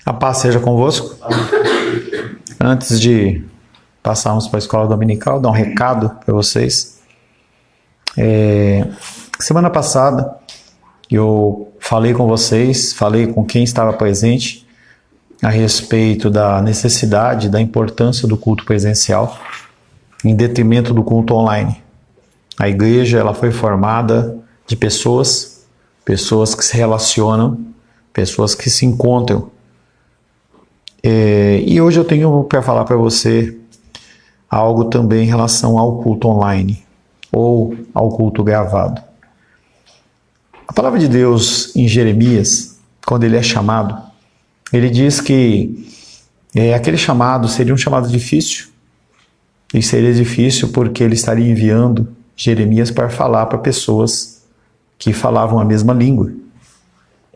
A paz seja convosco. Antes de passarmos para a escola dominical, dar um recado para vocês. Semana passada eu falei com vocês, falei com quem estava presente a respeito da necessidade, da importância do culto presencial em detrimento do culto online. A igreja ela foi formada de pessoas que se relacionam, pessoas que se encontram. E hoje eu tenho para falar para você algo também em relação ao culto online ou ao culto gravado. A palavra de Deus em Jeremias, quando ele é chamado, ele diz que aquele chamado seria um chamado difícil. E seria difícil porque ele estaria enviando Jeremias para falar para pessoas que falavam a mesma língua.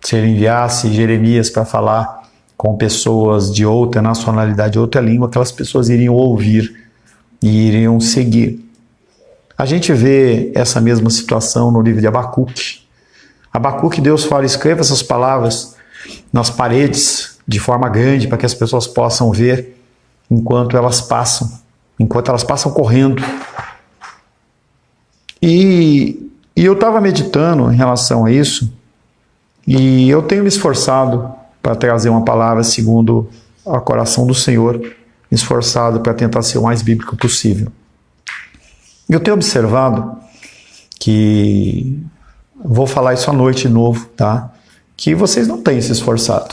Se ele enviasse Jeremias para falar com pessoas de outra nacionalidade, outra língua, aquelas pessoas iriam ouvir e iriam seguir. A gente vê essa mesma situação no livro de Abacuque. Abacuque, Deus fala, escreva essas palavras nas paredes de forma grande para que as pessoas possam ver enquanto elas passam correndo. E eu estava meditando em relação a isso e eu tenho me esforçado para trazer uma palavra segundo o coração do Senhor, me esforçado para tentar ser o mais bíblico possível. Eu tenho observado que, vou falar isso à noite de novo, tá? Que vocês não têm se esforçado.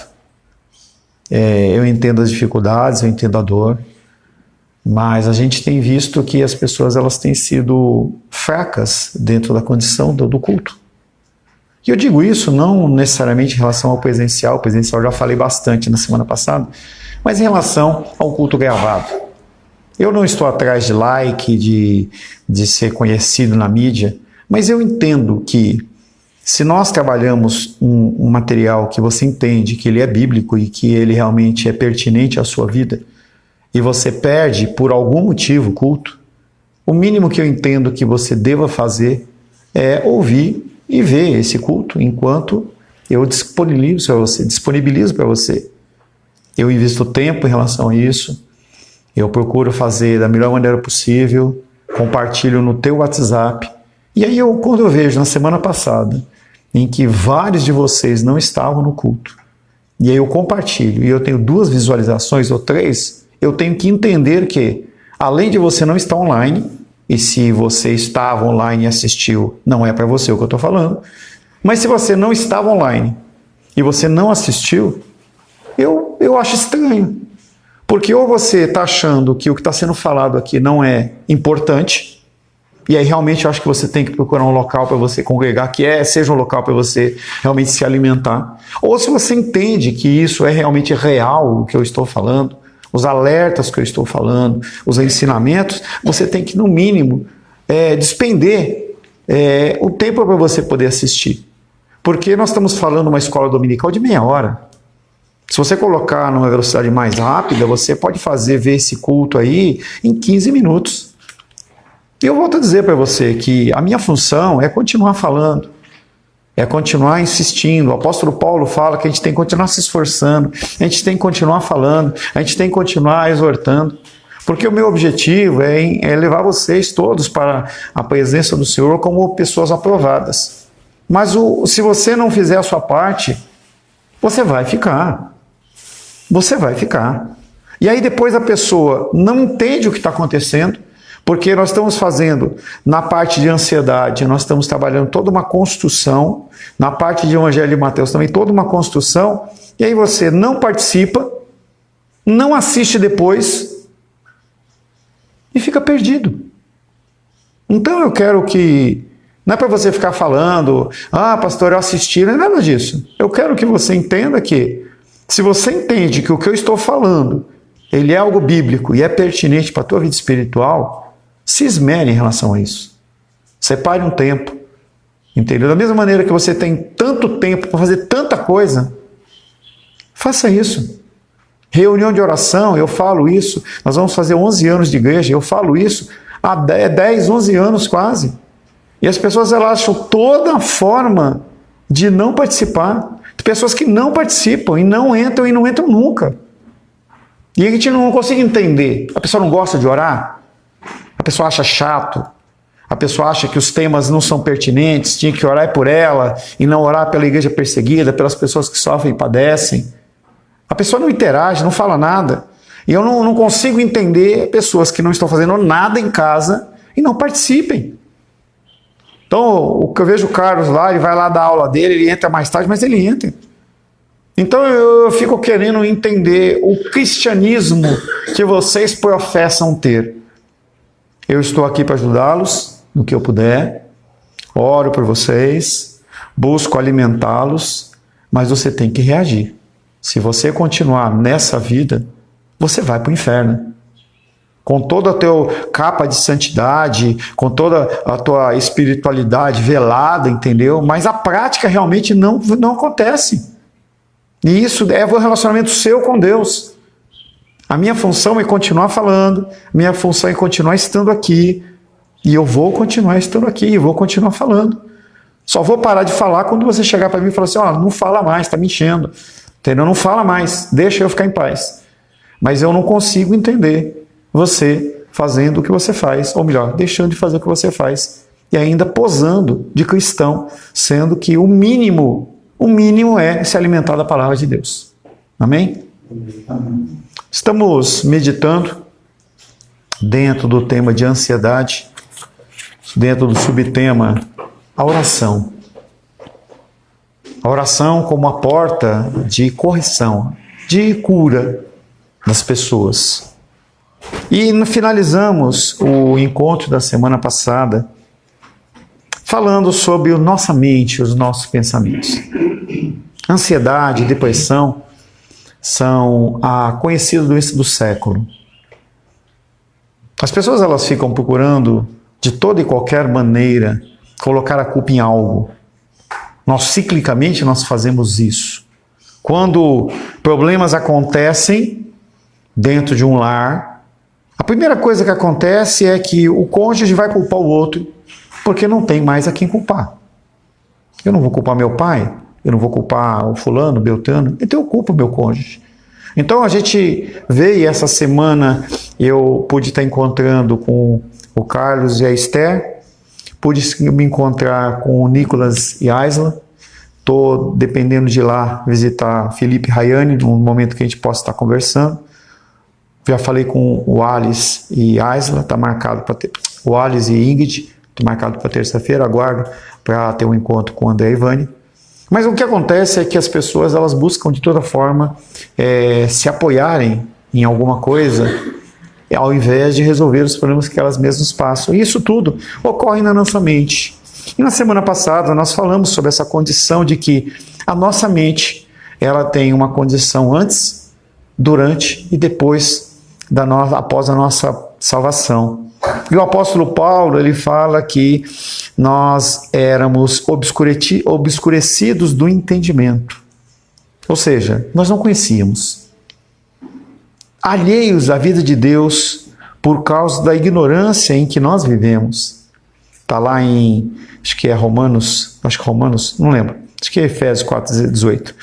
Eu entendo as dificuldades, eu entendo a dor, mas a gente tem visto que as pessoas elas têm sido fracas dentro da condição do culto. E eu digo isso não necessariamente em relação ao presencial, o presencial eu já falei bastante na semana passada, mas em relação ao culto gravado. Eu não estou atrás de like, de ser conhecido na mídia, mas eu entendo que se nós trabalhamos um material que você entende que ele é bíblico e que ele realmente é pertinente à sua vida, e você perde por algum motivo o culto, o mínimo que eu entendo que você deva fazer é ouvir e ver esse culto enquanto eu disponibilizo para você. Eu invisto tempo em relação a isso, eu procuro fazer da melhor maneira possível, compartilho no teu WhatsApp. E aí quando eu vejo na semana passada, em que vários de vocês não estavam no culto, e aí eu compartilho, e eu tenho 2 visualizações ou 3, eu tenho que entender que, além de você não estar online, e se você estava online e assistiu, não é para você o que eu estou falando, mas se você não estava online e você não assistiu, eu acho estranho. Porque ou você está achando que o que está sendo falado aqui não é importante, e aí realmente eu acho que você tem que procurar um local para você congregar, seja um local para você realmente se alimentar. Ou se você entende que isso é realmente real, o que eu estou falando, os alertas que eu estou falando, os ensinamentos, você tem que, no mínimo, despender o tempo para você poder assistir. Porque nós estamos falando uma escola dominical de meia hora. Se você colocar numa velocidade mais rápida, você pode ver esse culto aí em 15 minutos. E eu volto a dizer para você que a minha função é continuar falando, é continuar insistindo. O apóstolo Paulo fala que a gente tem que continuar se esforçando, a gente tem que continuar falando, a gente tem que continuar exortando, porque o meu objetivo é levar vocês todos para a presença do Senhor como pessoas aprovadas. Mas se você não fizer a sua parte, você vai ficar. Você vai ficar. E aí depois a pessoa não entende o que está acontecendo, porque nós estamos fazendo, na parte de ansiedade, nós estamos trabalhando toda uma construção, na parte de Evangelho de Mateus também toda uma construção, e aí você não participa, não assiste depois e fica perdido. Então eu quero que, não é para você ficar falando, pastor, eu assisti, não é nada disso. Eu quero que você entenda que, se você entende que o que eu estou falando, ele é algo bíblico e é pertinente para a tua vida espiritual, se esmere em relação a isso. Separe um tempo. Entendeu? Da mesma maneira que você tem tanto tempo para fazer tanta coisa, faça isso. Reunião de oração, eu falo isso. Nós vamos fazer 11 anos de igreja, eu falo isso há 10, 11 anos quase. E as pessoas elas acham toda forma de não participar. pessoas que não participam e não entram nunca. E a gente não consegue entender. A pessoa não gosta de orar, a pessoa acha chato, a pessoa acha que os temas não são pertinentes, tinha que orar por ela e não orar pela igreja perseguida, pelas pessoas que sofrem e padecem. A pessoa não interage, não fala nada. E eu não consigo entender pessoas que não estão fazendo nada em casa e não participem. Então, o que eu vejo o Carlos lá, ele vai lá dar aula dele, ele entra mais tarde, mas ele entra. Então eu fico querendo entender o cristianismo que vocês professam ter. Eu estou aqui para ajudá-los no que eu puder, oro por vocês, busco alimentá-los, mas você tem que reagir. Se você continuar nessa vida, você vai para o inferno. Com toda a tua capa de santidade, com toda a tua espiritualidade velada, entendeu? Mas a prática realmente não acontece. E isso é o relacionamento seu com Deus. A minha função é continuar falando, minha função é continuar estando aqui, e eu vou continuar estando aqui, e vou continuar falando. Só vou parar de falar quando você chegar para mim e falar assim, não fala mais, está me enchendo. Entendeu? Não fala mais, deixa eu ficar em paz. Mas eu não consigo entender você fazendo o que você faz, ou melhor, deixando de fazer o que você faz, e ainda posando de cristão, sendo que o mínimo é se alimentar da palavra de Deus. Amém? Amém. Estamos meditando dentro do tema de ansiedade, dentro do subtema a oração. A oração como a porta de correção, de cura das pessoas. E finalizamos o encontro da semana passada falando sobre a nossa mente, os nossos pensamentos. Ansiedade e depressão são a conhecida doença do século. As pessoas elas ficam procurando de toda e qualquer maneira colocar a culpa em algo. Ciclicamente nós fazemos isso. Quando problemas acontecem dentro de um lar, a primeira coisa que acontece é que o cônjuge vai culpar o outro porque não tem mais a quem culpar. Eu não vou culpar meu pai, eu não vou culpar o fulano, Beltrano, então eu culpo meu cônjuge. Então a gente vê, e essa semana eu pude estar encontrando com o Carlos e a Esther, pude me encontrar com o Nicolas e a Isla, estou dependendo de ir lá visitar Felipe e Rayane, no momento que a gente possa estar conversando. Já falei com o Alice e Isla, está marcado para ter. O Alice e Ingrid, está marcado para terça-feira, aguardo para ter um encontro com o André e Ivani. Mas o que acontece é que as pessoas elas buscam de toda forma se apoiarem em alguma coisa, ao invés de resolver os problemas que elas mesmas passam. E isso tudo ocorre na nossa mente. E na semana passada nós falamos sobre essa condição de que a nossa mente ela tem uma condição antes, durante e depois após a nossa salvação. E o apóstolo Paulo ele fala que nós éramos obscurecidos do entendimento. Ou seja, nós não conhecíamos. Alheios à vida de Deus por causa da ignorância em que nós vivemos. Está lá em, acho que Romanos, não lembro, acho que é Efésios 4:18.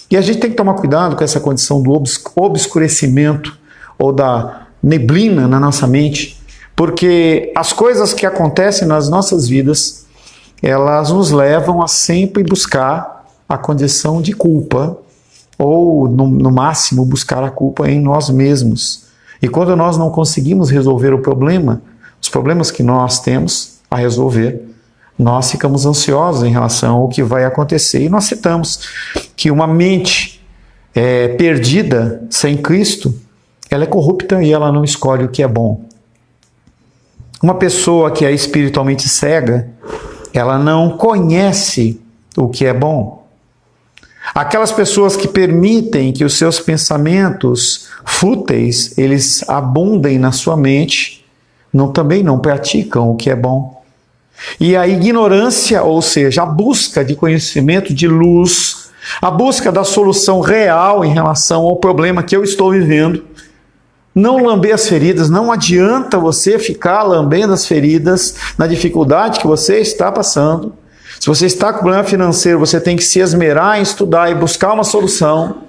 E a gente tem que tomar cuidado com essa condição do obscurecimento ou da neblina na nossa mente, porque as coisas que acontecem nas nossas vidas, elas nos levam a sempre buscar a condição de culpa, ou no máximo buscar a culpa em nós mesmos. E quando nós não conseguimos resolver o problema, os problemas que nós temos a resolver, nós ficamos ansiosos em relação ao que vai acontecer. E nós citamos que uma mente perdida sem Cristo, ela é corrupta e ela não escolhe o que é bom. Uma pessoa que é espiritualmente cega, ela não conhece o que é bom. Aquelas pessoas que permitem que os seus pensamentos fúteis, eles abundem na sua mente, também não praticam o que é bom. E a ignorância, ou seja, a busca de conhecimento, de luz, a busca da solução real em relação ao problema que eu estou vivendo, não lamber as feridas, não adianta você ficar lambendo as feridas na dificuldade que você está passando, Se você está com problema financeiro, você tem que se esmerar em estudar e buscar uma solução.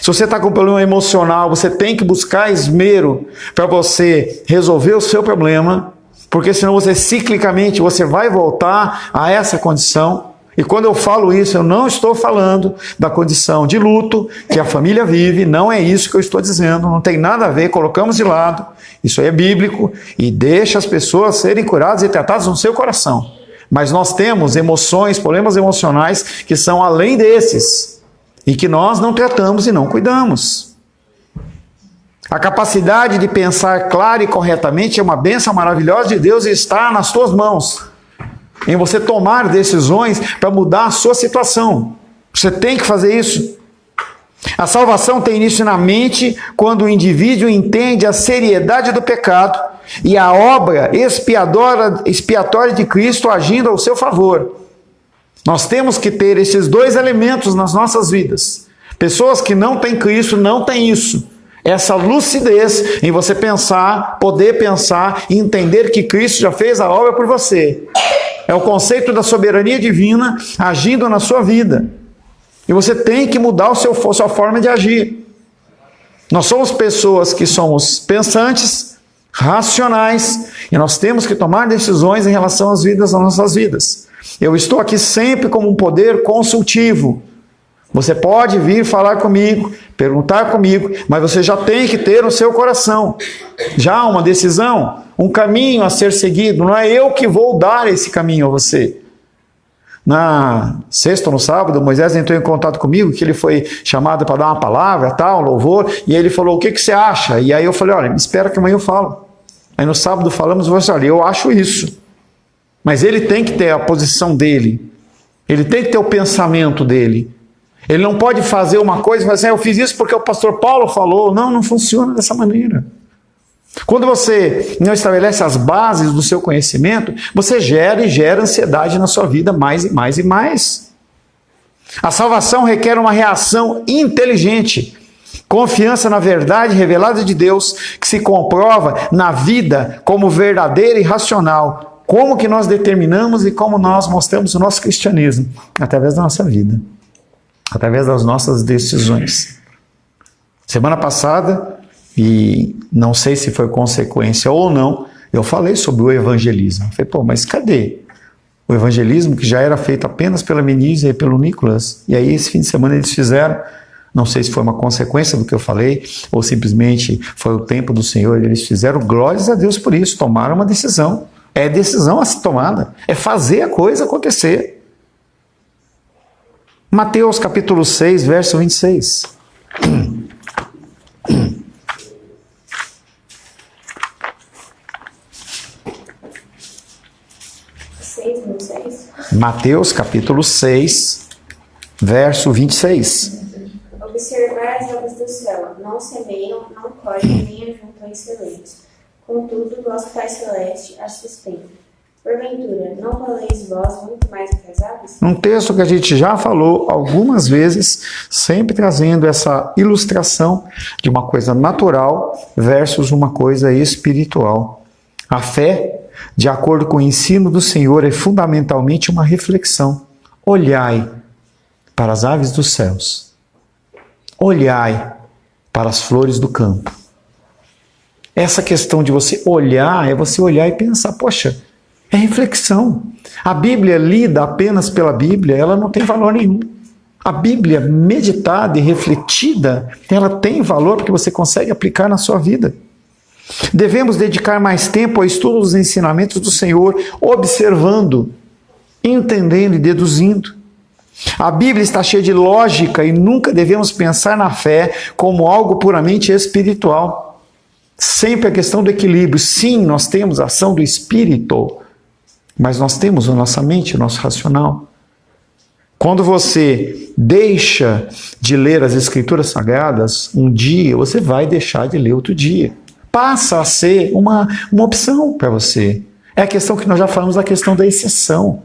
Se você está com problema emocional, você tem que buscar esmero para você resolver o seu problema, porque senão você ciclicamente você vai voltar a essa condição. E quando eu falo isso, eu não estou falando da condição de luto que a família vive, não é isso que eu estou dizendo, não tem nada a ver, colocamos de lado, isso aí é bíblico e deixa as pessoas serem curadas e tratadas no seu coração. Mas nós temos emoções, problemas emocionais que são além desses e que nós não tratamos e não cuidamos. A capacidade de pensar claro e corretamente é uma bênção maravilhosa de Deus e está nas tuas mãos. Em você tomar decisões para mudar a sua situação. Você tem que fazer isso. A salvação tem início na mente quando o indivíduo entende a seriedade do pecado e a obra expiatória de Cristo agindo ao seu favor. Nós temos que ter esses dois elementos nas nossas vidas. Pessoas que não têm Cristo não têm isso. Essa lucidez em você pensar, poder pensar e entender que Cristo já fez a obra por você. É o conceito da soberania divina agindo na sua vida. E você tem que mudar a sua forma de agir. Nós somos pessoas que somos pensantes, racionais, e nós temos que tomar decisões em relação às nossas vidas. Eu estou aqui sempre como um poder consultivo. Você pode vir falar comigo, perguntar comigo, mas você já tem que ter no seu coração já uma decisão, um caminho a ser seguido. Não é eu que vou dar esse caminho a você. Na sexta ou no sábado, Moisés entrou em contato comigo, que ele foi chamado para dar uma palavra, tal, louvor, e ele falou, o que você acha? E aí eu falei, olha, espera que amanhã eu falo. Aí no sábado falamos, você olha, eu acho isso. Mas ele tem que ter a posição dele. Ele tem que ter o pensamento dele. Ele não pode fazer uma coisa e falar assim, eu fiz isso porque o pastor Paulo falou. Não, não funciona dessa maneira. Quando você não estabelece as bases do seu conhecimento, você gera ansiedade na sua vida mais e mais e mais. A salvação requer uma reação inteligente. Confiança na verdade revelada de Deus, que se comprova na vida como verdadeira e racional. Como que nós determinamos e como nós mostramos o nosso cristianismo? Através da nossa vida. Através das nossas decisões. Semana passada, e não sei se foi consequência ou não, eu falei sobre o evangelismo. Eu falei, mas cadê o evangelismo que já era feito apenas pela Menise e pelo Nicolas? E aí esse fim de semana eles fizeram, não sei se foi uma consequência do que eu falei, ou simplesmente foi o tempo do Senhor, eles fizeram, glórias a Deus por isso, tomaram uma decisão. É decisão a ser tomada, é fazer a coisa acontecer. Mateus capítulo 6, verso 26. Mateus capítulo 6, verso 26. Observar as aves do céu, não semeiam, não colhem, nem ajuntam em celeiros. Contudo, vosso Pai Celeste as sustenta. Porventura, não valeis vós muito mais do que as aves? Um texto que a gente já falou algumas vezes, sempre trazendo essa ilustração de uma coisa natural versus uma coisa espiritual. A fé, de acordo com o ensino do Senhor, é fundamentalmente uma reflexão. Olhai para as aves dos céus. Olhai para as flores do campo. Essa questão de você olhar, é você olhar e pensar, poxa, é reflexão. A Bíblia lida apenas pela Bíblia, ela não tem valor nenhum. A Bíblia meditada e refletida, ela tem valor porque você consegue aplicar na sua vida. Devemos dedicar mais tempo ao estudo dos ensinamentos do Senhor, observando, entendendo e deduzindo. A Bíblia está cheia de lógica e nunca devemos pensar na fé como algo puramente espiritual. Sempre a questão do equilíbrio. Sim, nós temos a ação do Espírito, mas nós temos a nossa mente, o nosso racional. Quando você deixa de ler as Escrituras Sagradas, um dia você vai deixar de ler outro dia. Passa a ser uma opção para você. É a questão que nós já falamos, a questão da exceção.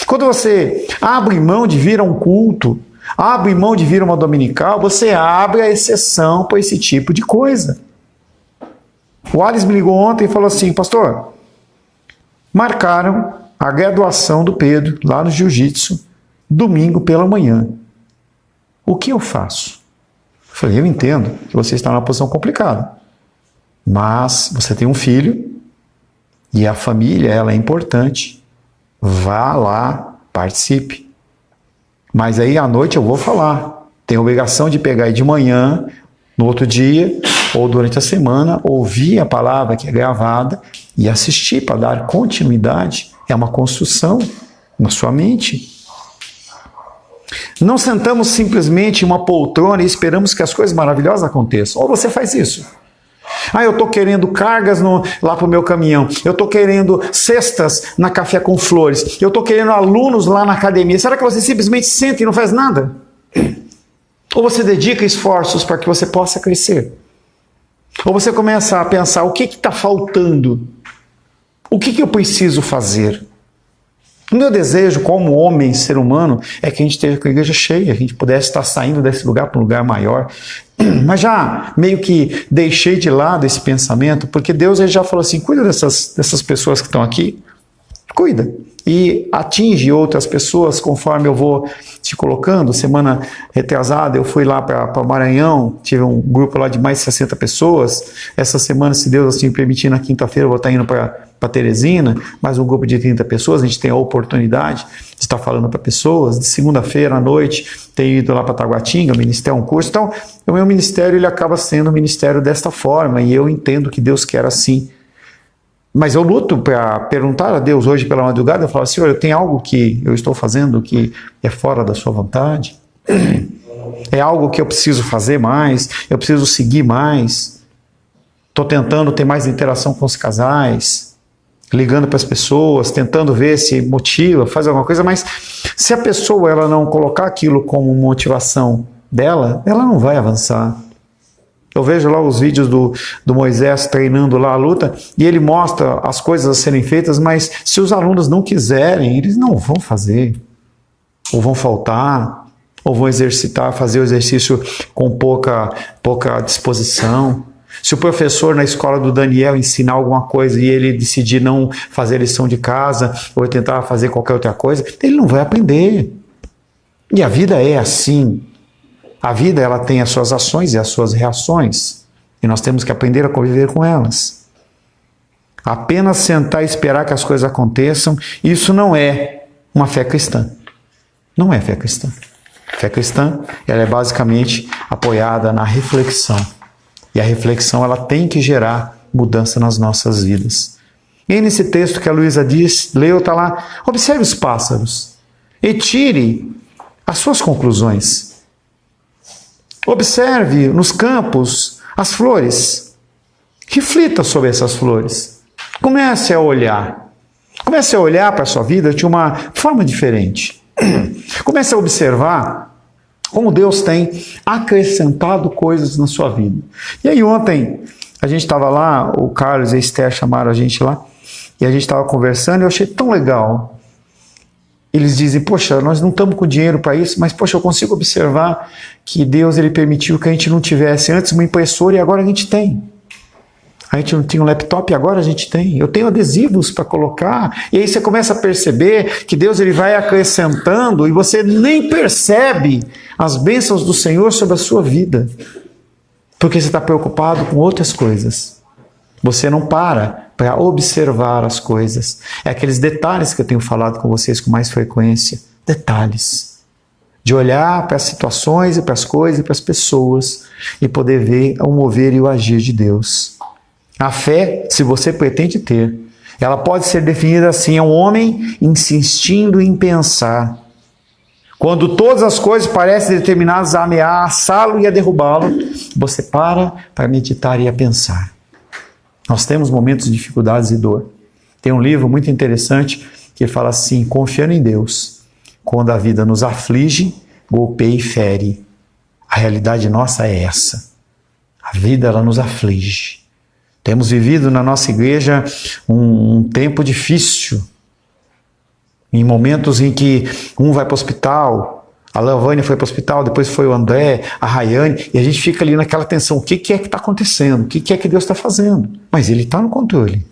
Quando você abre mão de vir a um culto, abre mão de vir a uma dominical, você abre a exceção para esse tipo de coisa. O Alisson me ligou ontem e falou assim, pastor, marcaram a graduação do Pedro, lá no jiu-jitsu, domingo pela manhã. O que eu faço? Eu falei, eu entendo que você está numa posição complicada, mas você tem um filho e a família, ela é importante. Vá lá, participe. Mas aí à noite eu vou falar. Tem a obrigação de pegar de manhã, no outro dia, ou durante a semana, ouvir a palavra que é gravada e assistir para dar continuidade. É uma construção na sua mente. Não sentamos simplesmente em uma poltrona e esperamos que as coisas maravilhosas aconteçam. Ou você faz isso. Eu estou querendo cargas lá para o meu caminhão. Eu estou querendo cestas na Café com Flores. Eu estou querendo alunos lá na academia. Será que você simplesmente senta e não faz nada? Ou você dedica esforços para que você possa crescer? Ou você começa a pensar, o que está faltando? O que eu preciso fazer? O meu desejo como homem, ser humano, é que a gente esteja com a igreja cheia, a gente pudesse estar saindo desse lugar para um lugar maior. Mas já meio que deixei de lado esse pensamento, porque Deus ele já falou assim, cuida dessas pessoas que estão aqui, cuida. E atinge outras pessoas conforme eu vou te colocando. Semana retrasada eu fui lá para Maranhão, tive um grupo lá de mais de 60 pessoas. Essa semana, se Deus assim permitir, na quinta-feira eu vou estar indo para Teresina, mais um grupo de 30 pessoas. A gente tem a oportunidade de estar falando para pessoas. De segunda-feira à noite tenho ido lá para Taguatinga, ministrar um curso. Então, o meu ministério ele acaba sendo um ministério desta forma e eu entendo que Deus quer assim. Mas eu luto para perguntar a Deus hoje pela madrugada, eu falo, Senhor, eu tenho algo que eu estou fazendo que é fora da sua vontade? É algo que eu preciso fazer mais? Eu preciso seguir mais? Estou tentando ter mais interação com os casais, ligando para as pessoas, tentando ver se motiva, faz alguma coisa, mas se a pessoa ela não colocar aquilo como motivação dela, ela não vai avançar. Eu vejo lá os vídeos do Moisés treinando lá a luta e ele mostra as coisas a serem feitas, mas se os alunos não quiserem, eles não vão fazer. Ou vão faltar, ou vão exercitar, fazer o exercício com pouca disposição. Se o professor na escola do Daniel ensinar alguma coisa e ele decidir não fazer lição de casa ou tentar fazer qualquer outra coisa, ele não vai aprender. E a vida é assim. A vida ela tem as suas ações e as suas reações. E nós temos que aprender a conviver com elas. Apenas sentar e esperar que as coisas aconteçam, isso não é uma fé cristã. Não é fé cristã. Fé cristã ela é basicamente apoiada na reflexão. E a reflexão ela tem que gerar mudança nas nossas vidas. E aí nesse texto que a Luísa leu, está lá, observe os pássaros e tire as suas conclusões. Observe nos campos as flores. Reflita sobre essas flores. Comece a olhar. Comece a olhar para a sua vida de uma forma diferente. Comece a observar como Deus tem acrescentado coisas na sua vida. E aí ontem a gente estava lá, o Carlos e a Esther chamaram a gente lá, e a gente estava conversando e eu achei tão legal. Eles dizem, poxa, nós não estamos com dinheiro para isso, mas poxa, eu consigo observar que Deus ele permitiu que a gente não tivesse antes uma impressora e agora a gente tem. A gente não tinha um laptop e agora a gente tem. Eu tenho adesivos para colocar. E aí você começa a perceber que Deus ele vai acrescentando e você nem percebe as bênçãos do Senhor sobre a sua vida. Porque você está preocupado com outras coisas. Você não para observar as coisas. É aqueles detalhes que eu tenho falado com vocês com mais frequência. Detalhes. De olhar para as situações e para as coisas e para as pessoas e poder ver o mover e o agir de Deus. A fé, se você pretende ter, ela pode ser definida assim, é um homem insistindo em pensar. Quando todas as coisas parecem determinadas a ameaçá-lo e a derrubá-lo, você para meditar e a pensar. Nós temos momentos de dificuldades e dor. Tem um livro muito interessante que fala assim, confiando em Deus, quando a vida nos aflige, golpeia e fere. A realidade nossa é essa. A vida ela nos aflige. Temos vivido na nossa igreja um tempo difícil, em momentos em que um vai para o hospital, a Lavânia foi para o hospital, depois foi o André, a Rayane, e a gente fica ali naquela tensão, o que é que está acontecendo? O que é que Deus está fazendo? Mas Ele está no controle.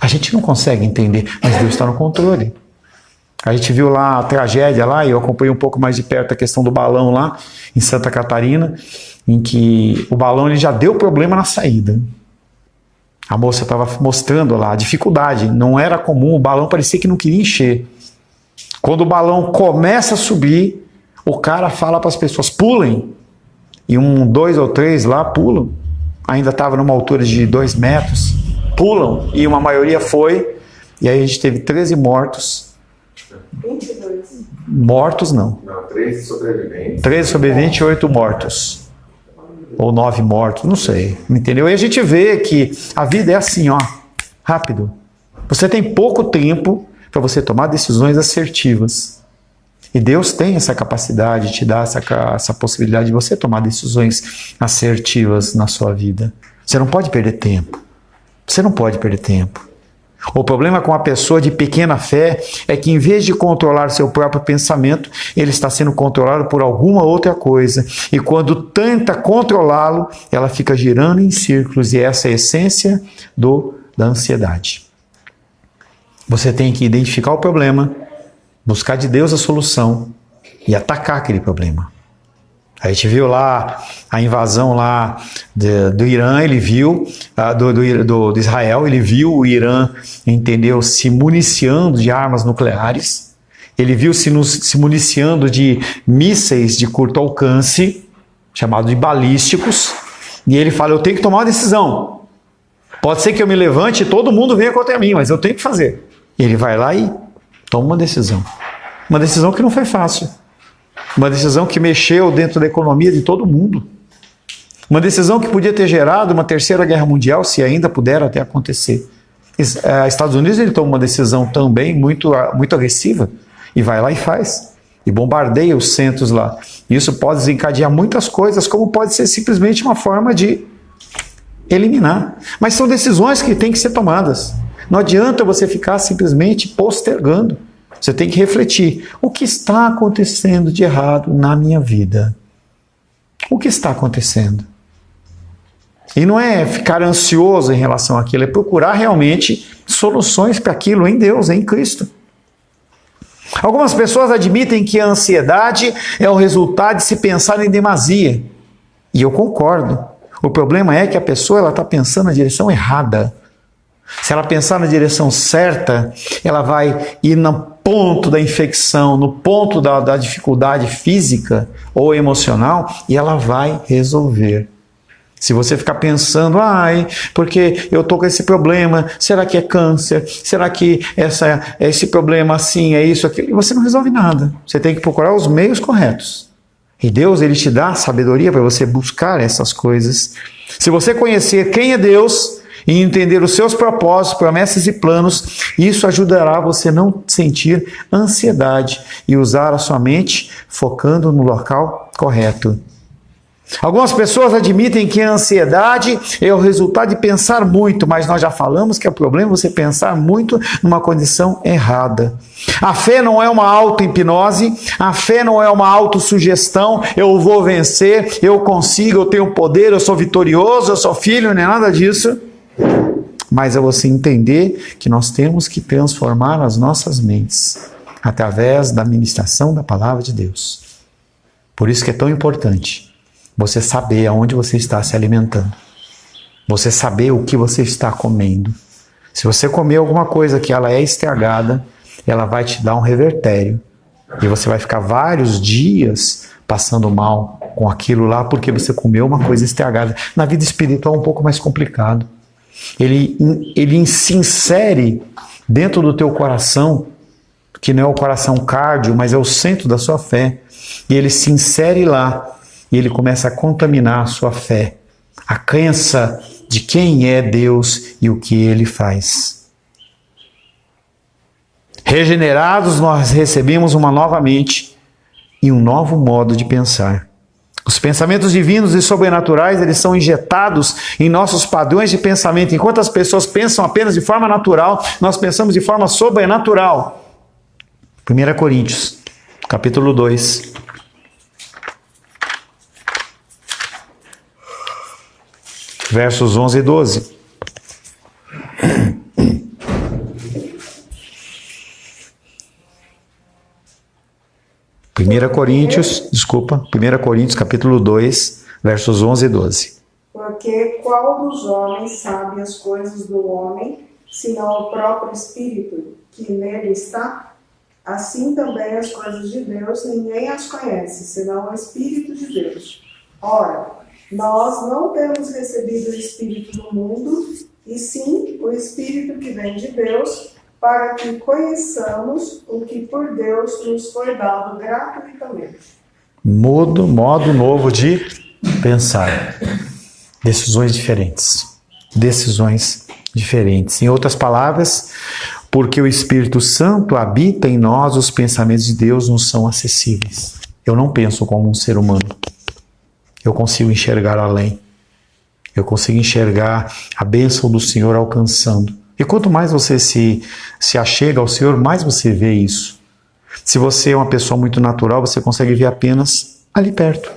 A gente não consegue entender, mas Deus está no controle. A gente viu lá a tragédia lá, e eu acompanhei um pouco mais de perto a questão do balão lá em Santa Catarina, em que o balão ele já deu problema na saída. A moça estava mostrando lá a dificuldade, não era comum, o balão parecia que não queria encher. Quando o balão começa a subir, o cara fala para as pessoas, pulem. E 2 ou 3 lá pulam. Ainda estava numa altura de 2 metros. Pulam. E uma maioria foi. E aí a gente teve 13 mortos. 22. Mortos não. Não, 13 sobreviventes. 13 sobreviventes e 8 mortos. Ou 9 mortos, não sei. Entendeu? E a gente vê que a vida é assim, ó. Rápido. Você tem pouco tempo para você tomar decisões assertivas. E Deus tem essa capacidade, te dá essa possibilidade de você tomar decisões assertivas na sua vida. Você não pode perder tempo. Você não pode perder tempo. O problema com a pessoa de pequena fé é que em vez de controlar seu próprio pensamento, ele está sendo controlado por alguma outra coisa. E quando tenta controlá-lo, ela fica girando em círculos. E essa é a essência da ansiedade. Você tem que identificar o problema, buscar de Deus a solução e atacar aquele problema. A gente viu lá a invasão lá do Irã, ele viu, do Israel, ele viu o Irã, entendeu, se municiando de armas nucleares, ele viu se municiando de mísseis de curto alcance, chamado de balísticos, e ele fala, eu tenho que tomar uma decisão. Pode ser que eu me levante e todo mundo venha contra mim, mas eu tenho que fazer. E ele vai lá e toma uma decisão. Uma decisão que não foi fácil. Uma decisão que mexeu dentro da economia de todo mundo. Uma decisão que podia ter gerado uma terceira guerra mundial, se ainda puder até acontecer. Estados Unidos ele toma uma decisão também muito agressiva e vai lá e faz. E bombardeia os centros lá. Isso pode desencadear muitas coisas, como pode ser simplesmente uma forma de eliminar. Mas são decisões que têm que ser tomadas. Não adianta você ficar simplesmente postergando. Você tem que refletir. O que está acontecendo de errado na minha vida? O que está acontecendo? E não é ficar ansioso em relação àquilo, é procurar realmente soluções para aquilo em Deus, em Cristo. Algumas pessoas admitem que a ansiedade é o resultado de se pensar em demasia. E eu concordo. O problema é que a pessoa está pensando na direção errada. Se ela pensar na direção certa, ela vai ir no ponto da infecção, no ponto da dificuldade física ou emocional, e ela vai resolver. Se você ficar pensando, porque eu estou com esse problema, será que é câncer? Será que esse problema assim, é isso, aquilo? E você não resolve nada. Você tem que procurar os meios corretos. E Deus, Ele te dá sabedoria para você buscar essas coisas. Se você conhecer quem é Deus e entender os seus propósitos, promessas e planos, isso ajudará você a não sentir ansiedade e usar a sua mente focando no local correto. Algumas pessoas admitem que a ansiedade é o resultado de pensar muito, mas nós já falamos que é o problema você pensar muito numa condição errada. A fé não é uma auto-hipnose, a fé não é uma autossugestão, eu vou vencer, eu consigo, eu tenho poder, eu sou vitorioso, eu sou filho, não é nada disso. Mas é você entender que nós temos que transformar as nossas mentes através da ministração da palavra de Deus. Por isso que é tão importante você saber aonde você está se alimentando. Você saber o que você está comendo. Se você comer alguma coisa que ela é estragada, ela vai te dar um revertério. E você vai ficar vários dias passando mal com aquilo lá porque você comeu uma coisa estragada. Na vida espiritual é um pouco mais complicado. Ele se insere dentro do teu coração, que não é o coração cardio, mas é o centro da sua fé. E ele se insere lá e ele começa a contaminar a sua fé, a crença de quem é Deus e o que Ele faz. Regenerados, nós recebemos uma nova mente e um novo modo de pensar. Os pensamentos divinos e sobrenaturais, eles são injetados em nossos padrões de pensamento. Enquanto as pessoas pensam apenas de forma natural, nós pensamos de forma sobrenatural. 1 Coríntios, capítulo 2. Versos 11 e 12. 1 Coríntios capítulo 2, versos 11 e 12. Porque qual dos homens sabe as coisas do homem, senão o próprio Espírito que nele está? Assim também as coisas de Deus ninguém as conhece, senão o Espírito de Deus. Ora, nós não temos recebido o Espírito do mundo, e sim o Espírito que vem de Deus, para que conheçamos o que por Deus nos foi dado gratuitamente. Modo novo de pensar. Decisões diferentes. Decisões diferentes. Em outras palavras, porque o Espírito Santo habita em nós, os pensamentos de Deus nos são acessíveis. Eu não penso como um ser humano. Eu consigo enxergar além. Eu consigo enxergar a bênção do Senhor alcançando. E quanto mais você se achega ao Senhor, mais você vê isso. Se você é uma pessoa muito natural, você consegue ver apenas ali perto.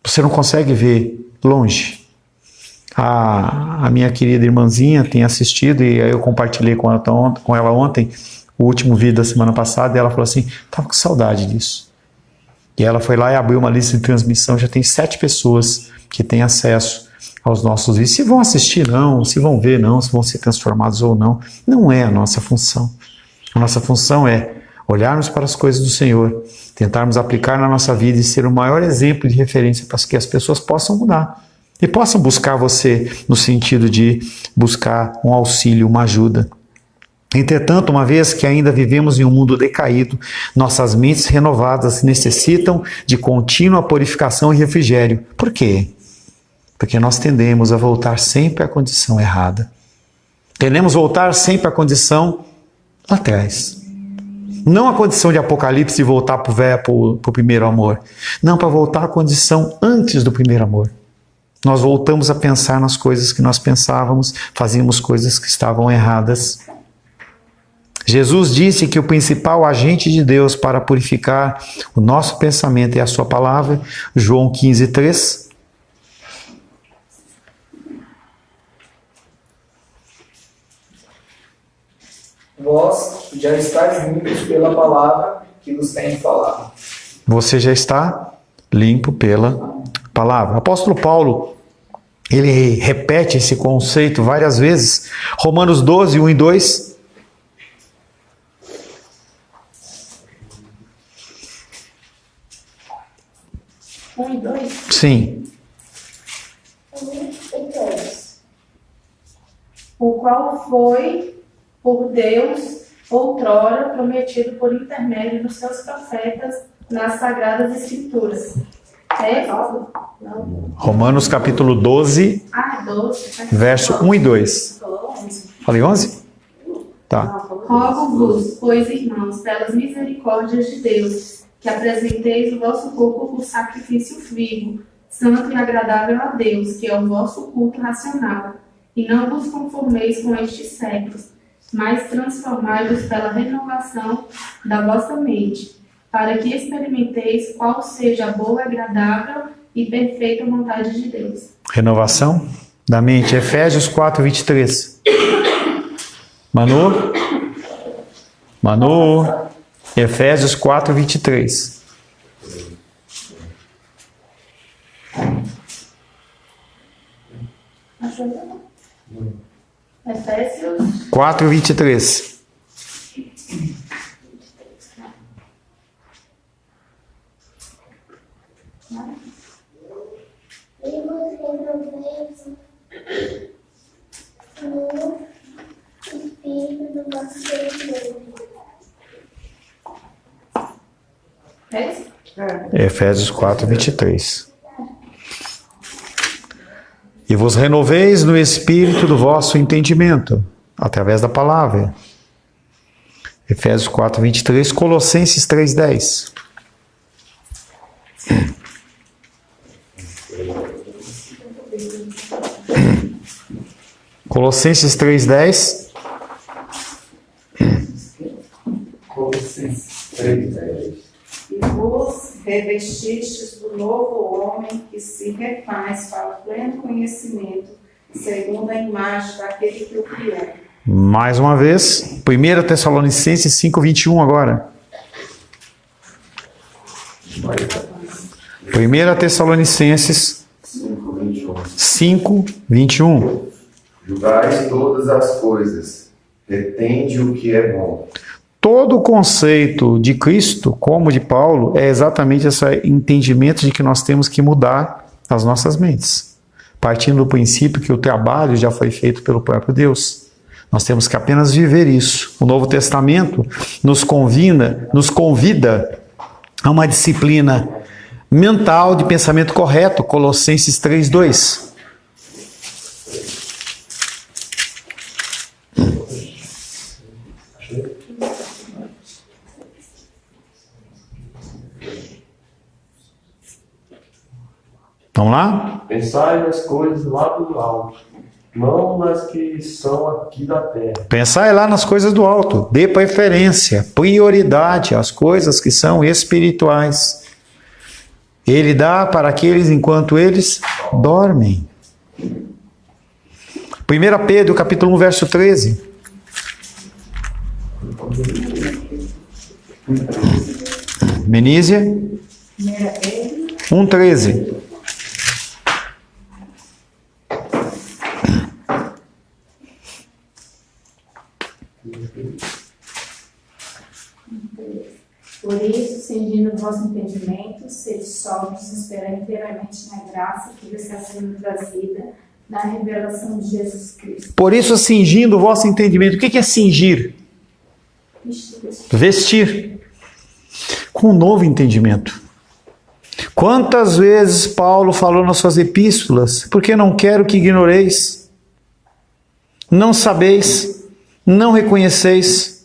Você não consegue ver longe. A minha querida irmãzinha tem assistido, e eu compartilhei com ela ontem o último vídeo da semana passada, e ela falou assim, estava com saudade disso. E ela foi lá e abriu uma lista de transmissão, já tem 7 pessoas que têm acesso aos nossos vídeos. Se vão assistir, não, se vão ver, não, se vão ser transformados ou não, não é a nossa função. A nossa função é olharmos para as coisas do Senhor, tentarmos aplicar na nossa vida e ser o maior exemplo de referência para que as pessoas possam mudar e possam buscar você no sentido de buscar um auxílio, uma ajuda. Entretanto, uma vez que ainda vivemos em um mundo decaído, nossas mentes renovadas necessitam de contínua purificação e refrigério. Por quê? Porque nós tendemos a voltar sempre à condição errada. Tendemos a voltar sempre à condição lá atrás. Não a condição de Apocalipse de voltar para o primeiro amor. Não, para voltar à condição antes do primeiro amor. Nós voltamos a pensar nas coisas que nós pensávamos, fazíamos coisas que estavam erradas. Jesus disse que o principal agente de Deus para purificar o nosso pensamento é a sua palavra, João 15:3. Vós já estáis limpos pela palavra que vos tenho falado. Você já está limpo pela palavra. O apóstolo Paulo, ele repete esse conceito várias vezes. Romanos 12, 1 e 2. Um e dois. Sim. O qual foi por Deus outrora prometido por intermédio dos seus profetas nas Sagradas Escrituras. É? Não. Romanos capítulo 12, 12. verso 1 e 2. Falou 11. Falei 11? Tá. Rogo-vos, pois, irmãos, pelas misericórdias de Deus, que apresenteis o vosso corpo por sacrifício vivo, santo e agradável a Deus, que é o vosso culto racional. E não vos conformeis com estes séculos, mas transformai-vos pela renovação da vossa mente, para que experimenteis qual seja a boa, agradável e perfeita vontade de Deus. Renovação da mente. Efésios 4, 23. Manu? Efésios 4, 23. Efésios 4, 23. E vos renoveis no espírito do vosso entendimento. Efésios 4, 23. E vos renoveis no espírito do vosso entendimento, através da palavra. Efésios 4, 23. Colossenses 3, 10. Colossenses 3, 10. Colossenses 3:10. E vos revestistes do novo homem que se refaz para o pleno conhecimento, segundo a imagem daquele que o criou. Mais uma vez, 1 Tessalonicenses 5, 21 agora. 1 Tessalonicenses 5, 21. Julgais todas as coisas, retende o que é bom. Todo o conceito de Cristo, como de Paulo, é exatamente esse entendimento de que nós temos que mudar as nossas mentes. Partindo do princípio que o trabalho já foi feito pelo próprio Deus. Nós temos que apenas viver isso. O Novo Testamento nos convida a uma disciplina mental de pensamento correto. Colossenses 3:2. Vamos lá? Pensai nas coisas lá do alto, não nas que são aqui da terra. Pensai lá nas coisas do alto. Dê preferência, prioridade às coisas que são espirituais. Ele dá para aqueles enquanto eles dormem. 1 Pedro, capítulo 1, verso 13. Menízia 1:13. Por isso, cingindo o vosso entendimento, sede sóbrios, esperando inteiramente na graça que lhes está sendo trazida na revelação de Jesus Cristo. Por isso, cingindo o vosso entendimento. O que é cingir? Vestir. Com um novo entendimento. Quantas vezes Paulo falou nas suas epístolas, porque não quero que ignoreis, não sabeis, não reconheceis.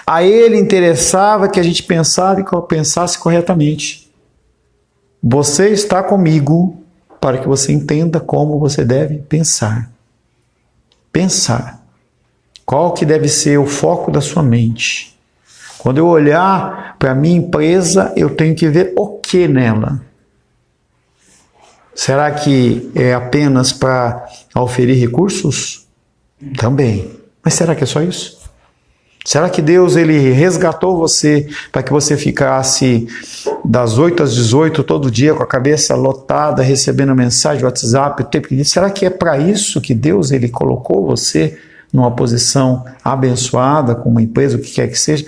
A ele interessava que a gente pensasse corretamente. Você está comigo para que você entenda como você deve pensar. Pensar. Qual que deve ser o foco da sua mente? Quando eu olhar para a minha empresa, eu tenho que ver o que nela? Será que é apenas para oferir recursos? Também. Mas será que é só isso? Será que Deus ele resgatou você para que você ficasse das 8 às 18 todo dia com a cabeça lotada, recebendo mensagem, WhatsApp, o tempo que diz? Será que é para isso que Deus ele colocou você numa posição abençoada com uma empresa, o que quer que seja?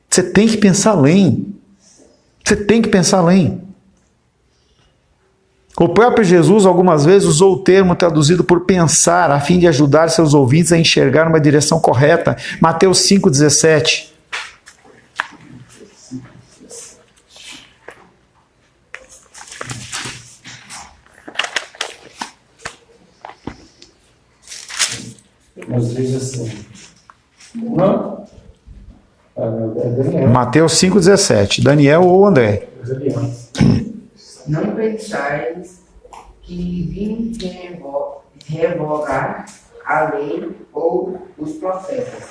Você tem que pensar além. Você tem que pensar além. O próprio Jesus algumas vezes usou o termo traduzido por pensar, a fim de ajudar seus ouvintes a enxergar uma direção correta. Mateus 5,17. Mas diz assim. Não? É Daniel. Mateus 5,17. Daniel ou André? Daniel. Não pensais que vim revogar a lei ou os profetas.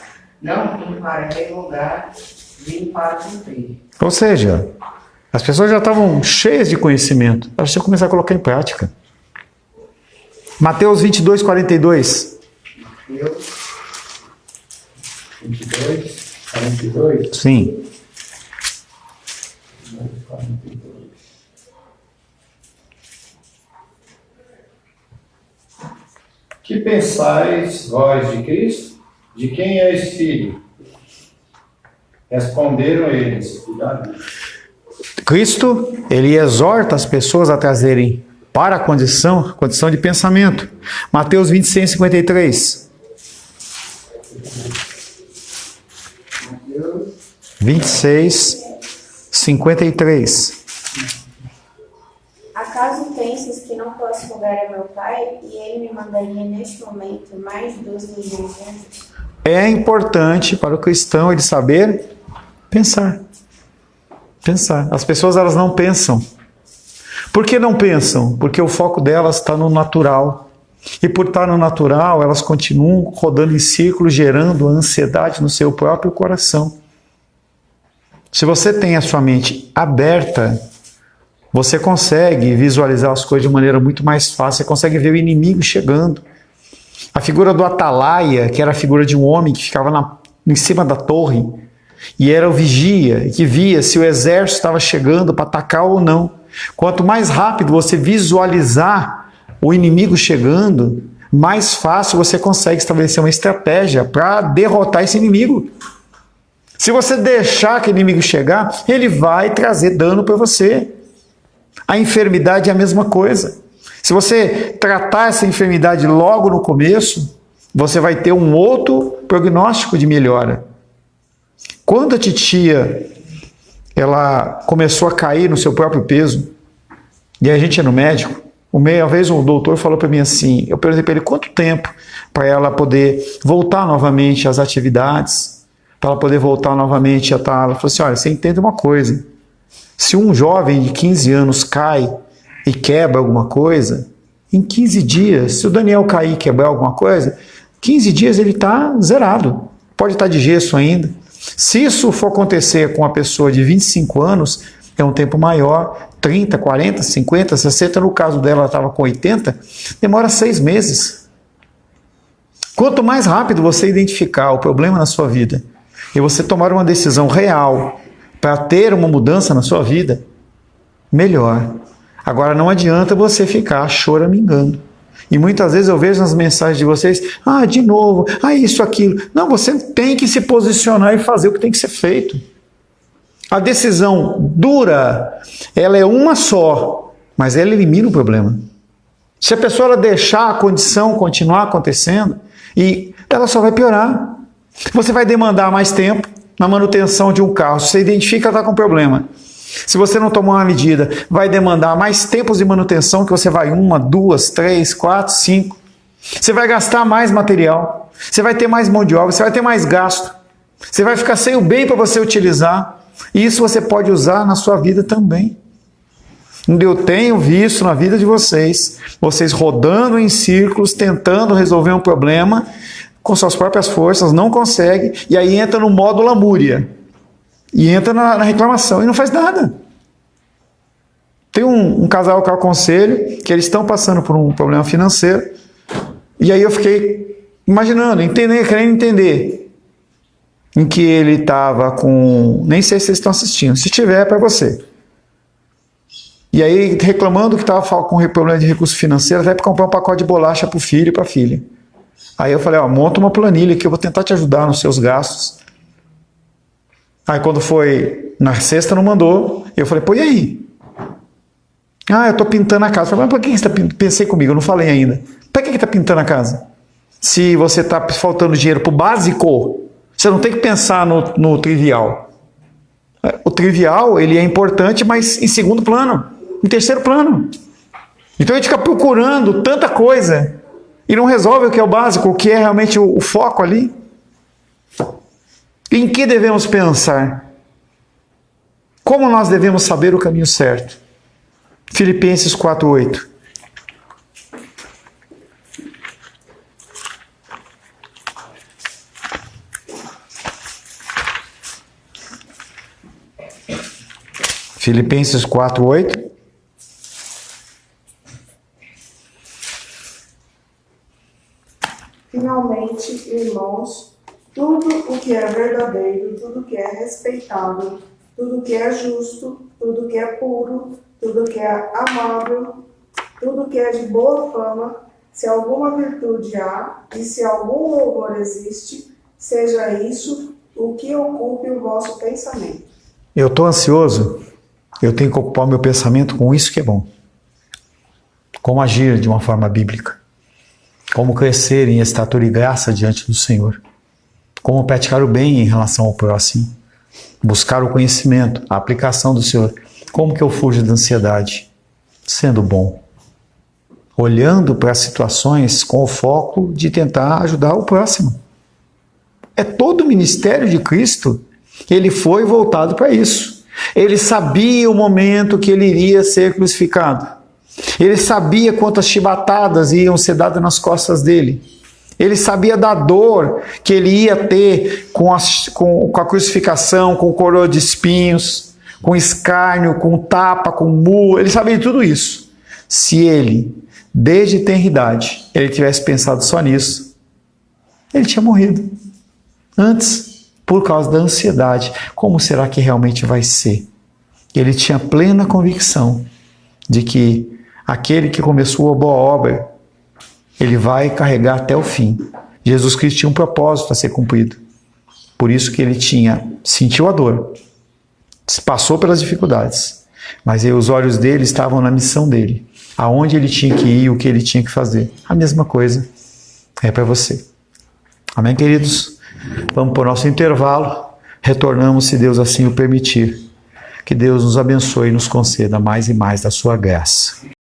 Não vim para revogar, vim para cumprir. Ou seja, as pessoas já estavam cheias de conhecimento. Elas tinham que começar a colocar em prática. Mateus 22:42. Deus 22, 42. Sim. Que pensais vós de Cristo? De quem és filho? Responderam eles. Cristo, ele exorta as pessoas a trazerem para a condição de pensamento. Mateus 26:53. 26:53. Acaso pensas que não posso rogar a meu Pai, e Ele me mandaria neste momento mais 12 milhões de anjos? É importante para o cristão ele saber pensar. Pensar. As pessoas elas não pensam. Por que não pensam? Porque o foco delas está no natural. E por estar no natural, elas continuam rodando em círculos, gerando ansiedade no seu próprio coração. Se você tem a sua mente aberta, você consegue visualizar as coisas de maneira muito mais fácil. Você consegue ver o inimigo chegando. A figura do atalaia, que era a figura de um homem que ficava em cima da torre, e era o vigia que via se o exército estava chegando para atacar ou não. Quanto mais rápido você visualizar o inimigo chegando, mais fácil você consegue estabelecer uma estratégia para derrotar esse inimigo. Se você deixar aquele inimigo chegar, ele vai trazer dano para você. A enfermidade é a mesma coisa. Se você tratar essa enfermidade logo no começo, você vai ter um outro prognóstico de melhora. Quando a titia ela começou a cair no seu próprio peso, e a gente ia no médico, uma vez o doutor falou para mim assim, eu perguntei para ele quanto tempo para ela poder voltar novamente às atividades, para ela poder voltar novamente a estar... Ela falou assim, olha, você entende uma coisa, se um jovem de 15 anos cai e quebra alguma coisa, em 15 dias, se o Daniel cair e quebrar alguma coisa, 15 dias ele está zerado, pode estar de gesso ainda. Se isso for acontecer com uma pessoa de 25 anos, é um tempo maior, 30, 40, 50, 60, no caso dela ela estava com 80, demora 6 meses. Quanto mais rápido você identificar o problema na sua vida e você tomar uma decisão real para ter uma mudança na sua vida, melhor. Agora não adianta você ficar choramingando. E muitas vezes eu vejo nas mensagens de vocês, de novo, isso, aquilo. Não, você tem que se posicionar e fazer o que tem que ser feito. A decisão dura, ela é uma só, mas ela elimina o problema. Se a pessoa ela deixar a condição continuar acontecendo, e ela só vai piorar. Você vai demandar mais tempo na manutenção de um carro. Se você identifica que está com problema, se você não tomar uma medida, vai demandar mais tempos de manutenção, que você vai 1, 2, 3, 4, 5. Você vai gastar mais material, você vai ter mais mão de obra, você vai ter mais gasto. Você vai ficar sem o bem para você utilizar. E isso você pode usar na sua vida também. Eu tenho visto na vida de vocês rodando em círculos, tentando resolver um problema com suas próprias forças, não consegue, e aí entra no modo lamúria. E entra na reclamação e não faz nada. Tem um casal que eu aconselho, que eles estão passando por um problema financeiro, e aí eu fiquei imaginando, querendo entender em que ele estava com... Nem sei se vocês estão assistindo, se tiver é para você. E aí reclamando que estava com problema de recurso financeiro, até para comprar um pacote de bolacha para o filho e para a filha. Aí eu falei, monta uma planilha que eu vou tentar te ajudar nos seus gastos. Aí quando foi na sexta não mandou, eu falei, e aí? Eu estou pintando a casa. Eu falei, mas por que você está pintando? Pensei comigo, eu não falei ainda. Para que está pintando a casa? Se você está faltando dinheiro para o básico, você não tem que pensar no trivial. O trivial, ele é importante, mas em segundo plano, em terceiro plano. Então a gente fica procurando tanta coisa e não resolve o que é o básico, o que é realmente o foco ali. Em que devemos pensar? Como nós devemos saber o caminho certo? Filipenses 4:8. Filipenses 4:8. Finalmente, irmãos, tudo o que é verdadeiro, tudo o que é respeitável, tudo o que é justo, tudo o que é puro, tudo o que é amável, tudo o que é de boa fama, se alguma virtude há e se algum louvor existe, seja isso o que ocupe o vosso pensamento. Eu estou ansioso, eu tenho que ocupar meu pensamento com isso que é bom. Como agir de uma forma bíblica. Como crescer em estatura e graça diante do Senhor. Como praticar o bem em relação ao próximo. Buscar o conhecimento, a aplicação do Senhor. Como que eu fujo da ansiedade? Sendo bom. Olhando para as situações com o foco de tentar ajudar o próximo. É todo o ministério de Cristo, ele foi voltado para isso. Ele sabia o momento que ele iria ser crucificado. Ele sabia quantas chibatadas iam ser dadas nas costas dele. Ele sabia da dor que ele ia ter com a crucificação, com coroa de espinhos, com escárnio, com tapa, com murro. Ele sabia de tudo isso. Se ele, desde tenridade, ele tivesse pensado só nisso, ele tinha morrido. Antes. por causa da ansiedade. Como será que realmente vai ser? Ele tinha plena convicção de que aquele que começou a boa obra, ele vai carregar até o fim. Jesus Cristo tinha um propósito a ser cumprido. Por isso que ele sentiu a dor, passou pelas dificuldades, mas aí os olhos dele estavam na missão dele, aonde ele tinha que ir, o que ele tinha que fazer. A mesma coisa é para você. Amém, queridos? Vamos para o nosso intervalo. Retornamos, se Deus assim o permitir. Que Deus nos abençoe e nos conceda mais e mais da sua graça.